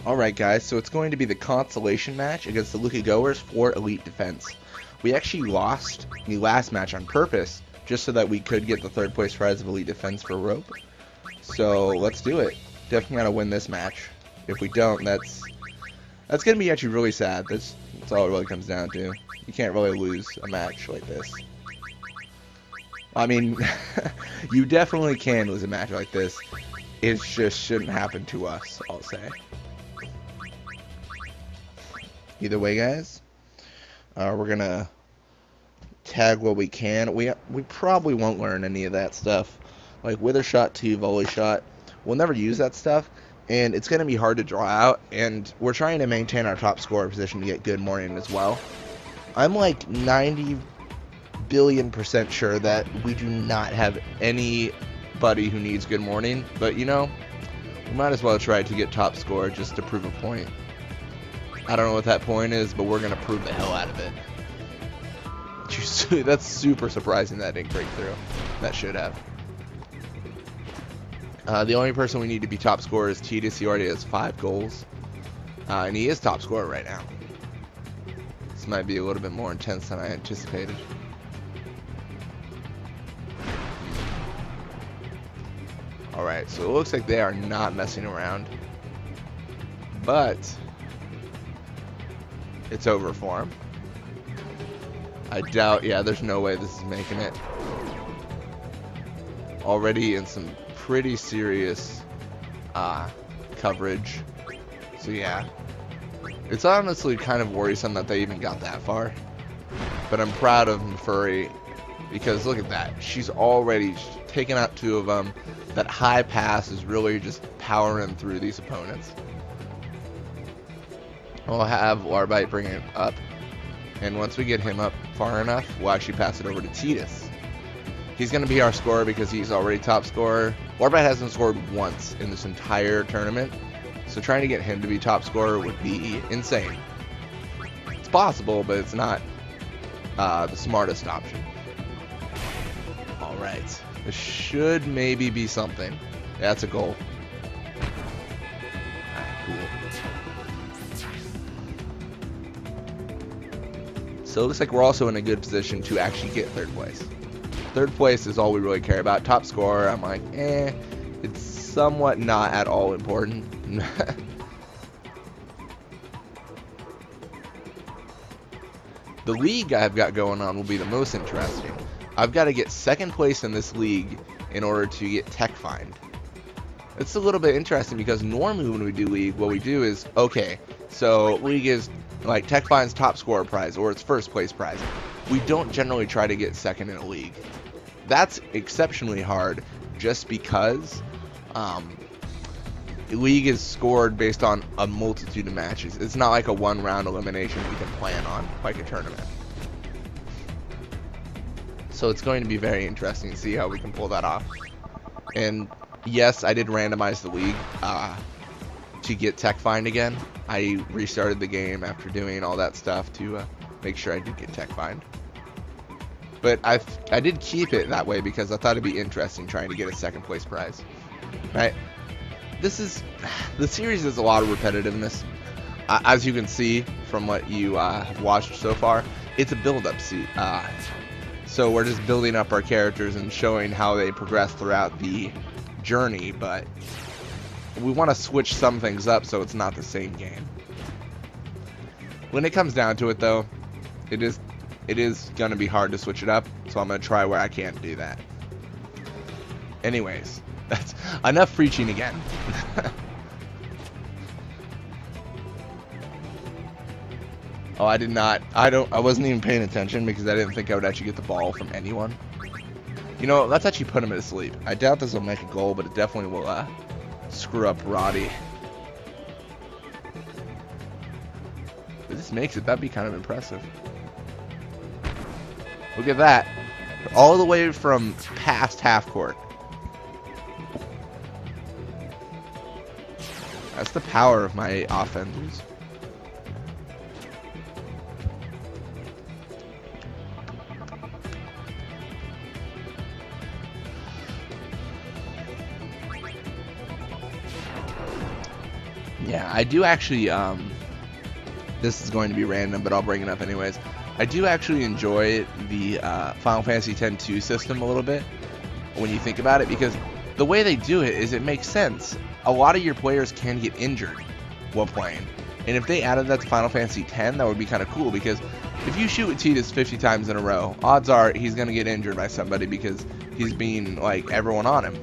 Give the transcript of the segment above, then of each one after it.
Alright guys, so it's going to be the consolation match against the Luca Goers for Elite Defense. We actually lost the last match on purpose, just so that we could get the third place prize of Elite Defense for Rope. So let's do it. Definitely gotta win this match. If we don't, that's gonna be actually really sad. That's all it really comes down to. You can't really lose a match like this. I mean, you definitely can lose a match like this. It just shouldn't happen to us, I'll say. Either way, guys, we're gonna tag what we can. We probably won't learn any of that stuff, like wither shot to volley shot. We'll never use that stuff, and it's gonna be hard to draw out. And we're trying to maintain our top scorer position to get good morning as well. I'm like 90 billion% sure that we do not have anybody who needs good morning, but you know, we might as well try to get top score just to prove a point. I don't know what that point is, but we're going to prove the hell out of it. That's super surprising that didn't break through. That should have. The only person we need to be top scorer is Titus. He already has 5 goals. And he is top scorer right now. This might be a little bit more intense than I anticipated. Alright, so it looks like they are not messing around. But it's over for him. I doubt, yeah, there's no way this is making it. Already in some pretty serious coverage. So yeah. It's honestly kind of worrisome that they even got that far. But I'm proud of Murray because look at that. She's already taken out 2 of them. That high pass is really just powering through these opponents. We'll have Larbite bring it up, and once we get him up far enough, we'll actually pass it over to Titus. He's going to be our scorer because he's already top scorer. Larbite hasn't scored once in this entire tournament, so trying to get him to be top scorer would be insane. It's possible, but it's not the smartest option. Alright, this should maybe be something. Yeah, that's a goal. Cool. So it looks like we're also in a good position to actually get 3rd place. 3rd place is all we really care about. Top scorer, I'm like, it's somewhat not at all important. The league I've got going on will be the most interesting. I've got to get 2nd place in this league in order to get tech find. It's a little bit interesting because normally when we do league, what we do is, okay, so league is like tech finds top scorer prize or its 1st place prize. We don't generally try to get 2nd in a league. That's exceptionally hard just because league is scored based on a multitude of matches. It's not like a 1-round elimination we can plan on like a tournament. So it's going to be very interesting to see how we can pull that off. And yes, I did randomize the league to get tech find again. I restarted the game after doing all that stuff to make sure I did get tech find. But I did keep it that way because I thought it'd be interesting trying to get a 2nd place prize. Right? The series is a lot of repetitiveness. As you can see from what you have watched so far, it's a build-up so we're just building up our characters and showing how they progress throughout the journey, but we want to switch some things up so it's not the same game. When it comes down to it though, it is going to be hard to switch it up, so I'm going to try where I can't do that. Anyways, that's enough preaching again. Oh, I did not. I wasn't even paying attention because I didn't think I would actually get the ball from anyone. You know, let's actually put him to sleep. I doubt this will make a goal, but it definitely will screw up Roddy. If this makes it, that'd be kind of impressive. Look at that. All the way from past half court. That's the power of my offenders. Yeah, I do actually, this is going to be random, but I'll bring it up anyways. I do actually enjoy the Final Fantasy X-2 system a little bit when you think about it, because the way they do it is it makes sense. A lot of your players can get injured while playing, and if they added that to Final Fantasy X, that would be kind of cool, because if you shoot with Tidus 50 times in a row, odds are he's going to get injured by somebody because he's being like everyone on him.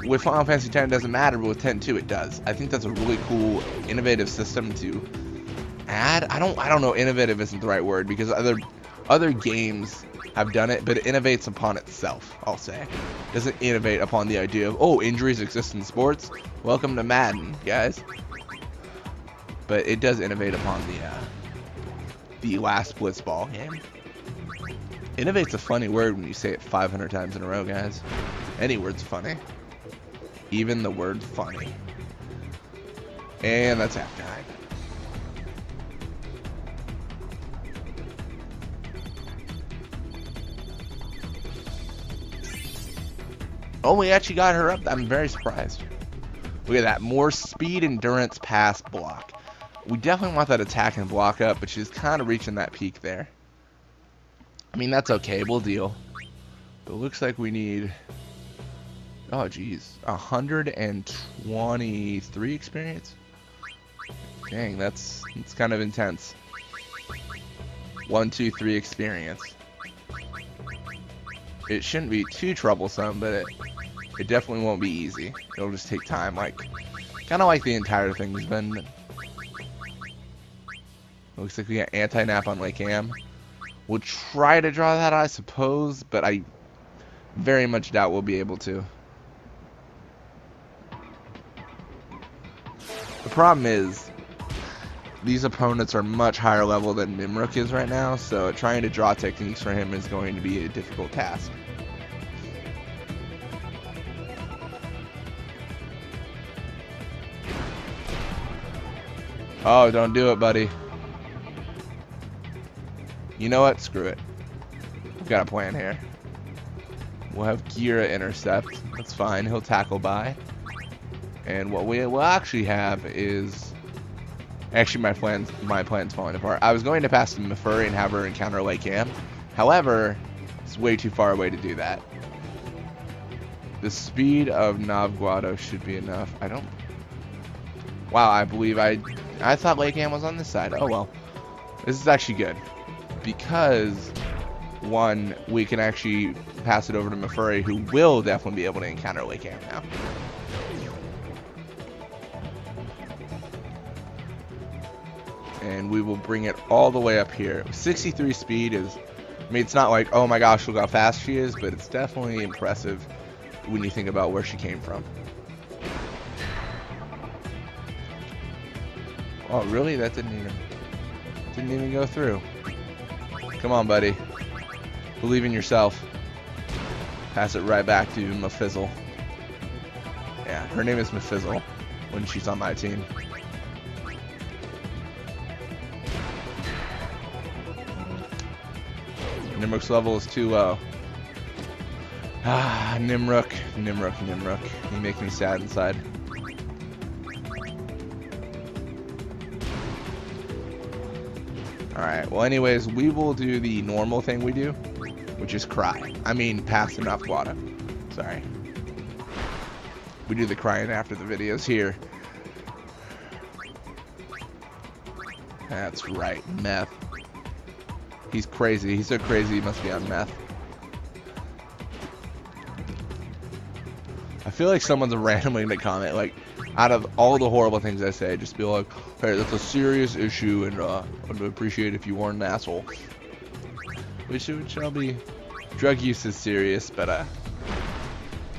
With Final Fantasy X, it doesn't matter, but with X-2 it does. I think that's a really cool, innovative system to add. I don't know, innovative isn't the right word, because other games have done it, but it innovates upon itself, I'll say. It doesn't innovate upon the idea of, oh, injuries exist in sports. Welcome to Madden, guys. But it does innovate upon the last Blitzball game. Innovate's a funny word when you say it 500 times in a row, guys. Any word's funny. Even the word funny. And that's half time. Oh, we actually got her up. I'm very surprised. Look at that. More speed, endurance, pass, block. We definitely want that attack and block up, but she's kind of reaching that peak there. I mean, that's okay. We'll deal. But it looks like we need... Oh, geez. 123 experience? Dang, that's kind of intense. 1, 2, 3 experience. It shouldn't be too troublesome, but it definitely won't be easy. It'll just take time, like kind of like the entire thing's been. Looks like we got anti-nap on Lake Am. We'll try to draw that, I suppose, but I very much doubt we'll be able to. The problem is, these opponents are much higher level than Nimrook is right now, so trying to draw techniques for him is going to be a difficult task. Oh, don't do it, buddy. You know what? Screw it. We've got a plan here. We'll have Gira intercept. That's fine. He'll tackle by. And what we will actually have is... Actually, my plan's falling apart. I was going to pass to Mefuri and have her encounter Lake Am. However, it's way too far away to do that. The speed of Navguado should be enough. I don't... Wow, I believe I thought Lake Am was on this side. Oh well. This is actually good. Because, one, we can actually pass it over to Mefuri, who will definitely be able to encounter Lake Am now. And we will bring it all the way up here. 63 speed is, I mean, it's not like, oh my gosh, look how fast she is, but it's definitely impressive when you think about where she came from. Oh, really? That didn't even go through. Come on, buddy. Believe in yourself. Pass it right back to Mafizzle. Yeah, her name is Mafizzle when she's on my team. Nimrook's level is too low. Ah, Nimrook. You make me sad inside. Alright, well anyways, we will do the normal thing we do, which is cry. I mean, pass him off water. Sorry. We do the crying after the videos here. That's right, meth. He's crazy. He's so crazy he must be on meth. I feel like someone's randomly going to comment, like, out of all the horrible things I say, just be like, hey, that's a serious issue, and I'd appreciate if you weren't an asshole. Which I'll be. Drug use is serious, but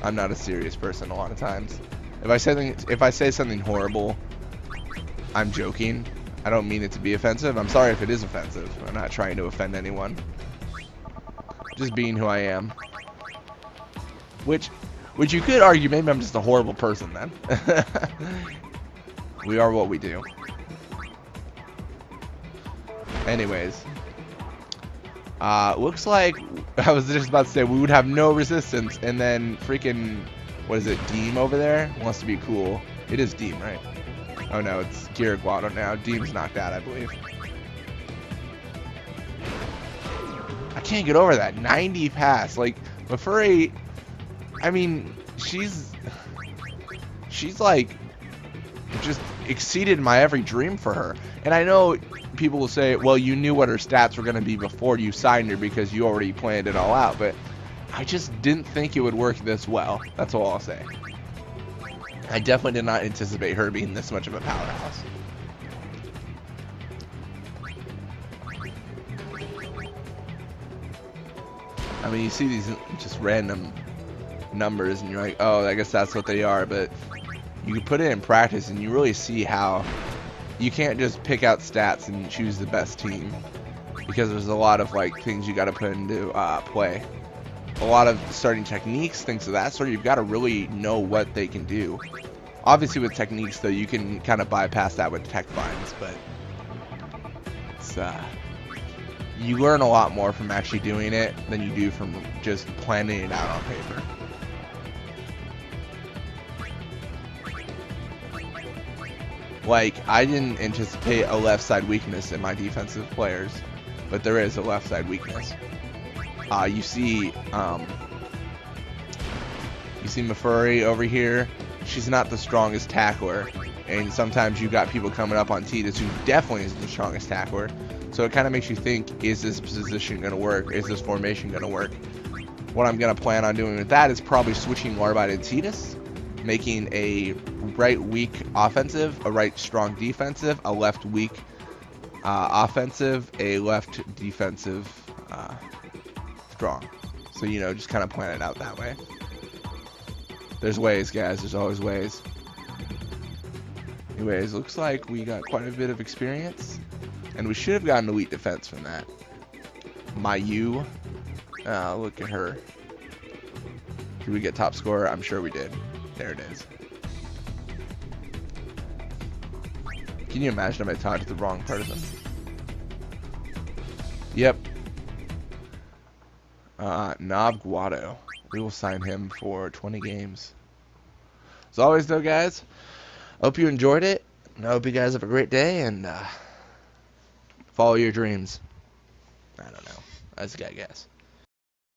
I'm not a serious person a lot of times. If I say something horrible, I'm joking. I don't mean it to be offensive. I'm sorry if it is offensive. I'm not trying to offend anyone. Just being who I am. Which you could argue maybe I'm just a horrible person then. We are what we do. Anyways. Looks like, I was just about to say, we would have no resistance, and then freaking, what is it, Deem over there? Wants to be cool. It is Deem, right? Oh no, it's Giraguado now. Deem's knocked out, I believe. I can't get over that 90 pass. Like, Mafuri, I mean, she's like just exceeded my every dream for her. And I know people will say, well, you knew what her stats were going to be before you signed her because you already planned it all out, but I just didn't think it would work this well. That's all I'll say. I definitely did not anticipate her being this much of a powerhouse. I mean, you see these just random numbers and you're like, oh, I guess that's what they are, but you put it in practice and you really see how you can't just pick out stats and choose the best team, because there's a lot of like things you got to put into play. A lot of starting techniques, things of that sort. You've got to really know what they can do. Obviously with techniques though, you can kind of bypass that with tech finds, but it's you learn a lot more from actually doing it than you do from just planning it out on paper. Like, I didn't anticipate a left side weakness in my defensive players, but there is a left side weakness. You see Mafuri over here. She's not the strongest tackler, and sometimes you got people coming up on Titus who definitely is the strongest tackler. So it kind of makes you think, is this position going to work? Is this formation going to work? What I'm going to plan on doing with that is probably switching Warbite and Titus, making a right weak offensive, a right strong defensive, a left weak offensive, a left defensive strong. So, you know, just kind of plan it out that way. There's ways, guys. There's always ways. Anyways, looks like we got quite a bit of experience. And we should have gotten elite defense from that. Mayu. Look at her. Did we get top scorer? I'm sure we did. There it is. Can you imagine if I talked to the wrong person? Yep. Nob Guado. We will sign him for 20 games. As always, though, guys, hope you enjoyed it. And I hope you guys have a great day, and follow your dreams. I don't know. I just gotta guess.